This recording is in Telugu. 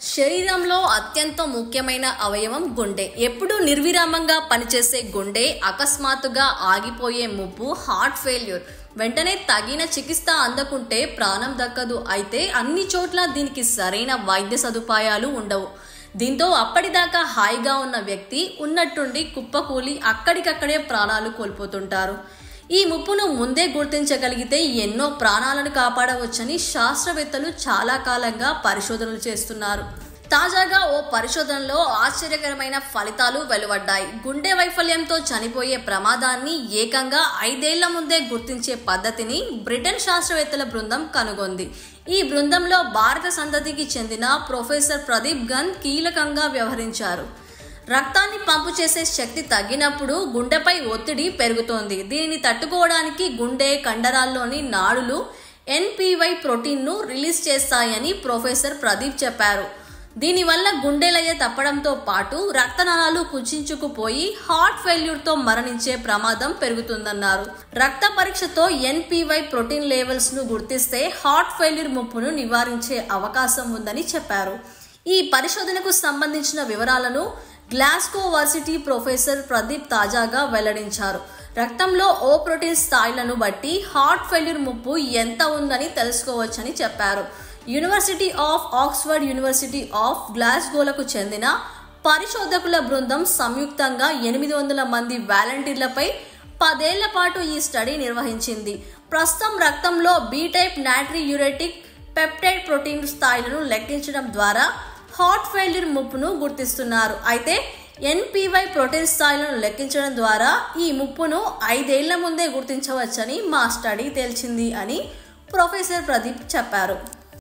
శరీరంలో అత్యంత ముఖ్యమైన అవయవం గుండె. ఎప్పుడూ నిర్విరామంగా పనిచేసే గుండె అకస్మాత్తుగా ఆగిపోయే ముప్పు హార్ట్ ఫెయిల్యూర్. వెంటనే తగిన చికిత్స అందకుంటే ప్రాణం దక్కదు. అయితే అన్ని చోట్ల దీనికి సరైన వైద్య సదుపాయాలు ఉండవు. దీంతో అప్పటిదాకా హాయిగా ఉన్న వ్యక్తి ఉన్నట్టుండి కుప్పకూలి అక్కడికక్కడే ప్రాణాలు కోల్పోతుంటారు. ఈ ముప్పును ముందే గుర్తించగలిగితే ఎన్నో ప్రాణాలను కాపాడవచ్చని శాస్త్రవేత్తలు చాలా కాలంగా పరిశోధనలు చేస్తున్నారు. తాజాగా ఓ పరిశోధనలో ఆశ్చర్యకరమైన ఫలితాలు వెలువడ్డాయి. గుండె వైఫల్యంతో చనిపోయే ప్రమాదాన్ని ఏకంగా 5 ఏళ్ల ముందే గుర్తించే పద్ధతిని బ్రిటన్ శాస్త్రవేత్తల బృందం కనుగొంది. ఈ బృందంలో భారత సంతతికి చెందిన ప్రొఫెసర్ ప్రదీప్ గంద్ కీలకంగా వ్యవహరించారు. రక్తాన్ని పంపు చేసే శక్తి తగ్గినప్పుడు గుండెపై ఒత్తిడి పెరుగుతోంది. దీనిని తట్టుకోవడానికి గుండె కండరాల్లోని నాడులు NPY ప్రోటీన్ను రిలీజ్ చేస్తాయని ప్రొఫెసర్ ప్రదీప్ చెప్పారు. దీనివల్ల గుండె లయ తప్పడంతో పాటు రక్తనాళాలు కుచించుకుపోయి హార్ట్ ఫెయిల్యూర్తో మరణించే ప్రమాదం పెరుగుతుందన్నారు. రక్త పరీక్షతో NPY ప్రోటీన్ లెవెల్స్ ను గుర్తిస్తే హార్ట్ ఫెయిల్యూర్ ముప్పును నివారించే అవకాశం ఉందని చెప్పారు. ఈ పరిశోధనకు సంబంధించిన వివరాలను గ్లాస్గో వర్సిటీ ప్రొఫెసర్ ప్రదీప్ తాజాగా వెల్లడించారు. రక్తంలో ఓ ప్రోటీన్ స్థాయిలను బట్టి హార్ట్ ఫెయిల్యూర్ ముప్పు ఎంత ఉందని తెలుసుకోవచ్చని చెప్పారు. University of Oxford, university of గ్లాస్గోలకు చెందిన పరిశోధకుల బృందం సంయుక్తంగా 800 మంది వాలంటీర్లపై 10 ఏళ్ల పాటు ఈ స్టడీ నిర్వహించింది. ప్రస్తుతం రక్తంలో B టైప్ నాట్రియూరెటిక్ పెప్టైడ్ ప్రోటీన్ స్థాయిలను లెక్కించడం ద్వారా హార్ట్ ఫెయిల్యూర్ ముప్పును గుర్తిస్తున్నారు. అయితే NPY ప్రోటీన్ స్థాయిలను లెక్కించడం ద్వారా ఈ ముప్పును 5 ఏళ్ల ముందే గుర్తించవచ్చని మా స్టడీ తేల్చింది అని ప్రొఫెసర్ ప్రదీప్ చెప్పారు.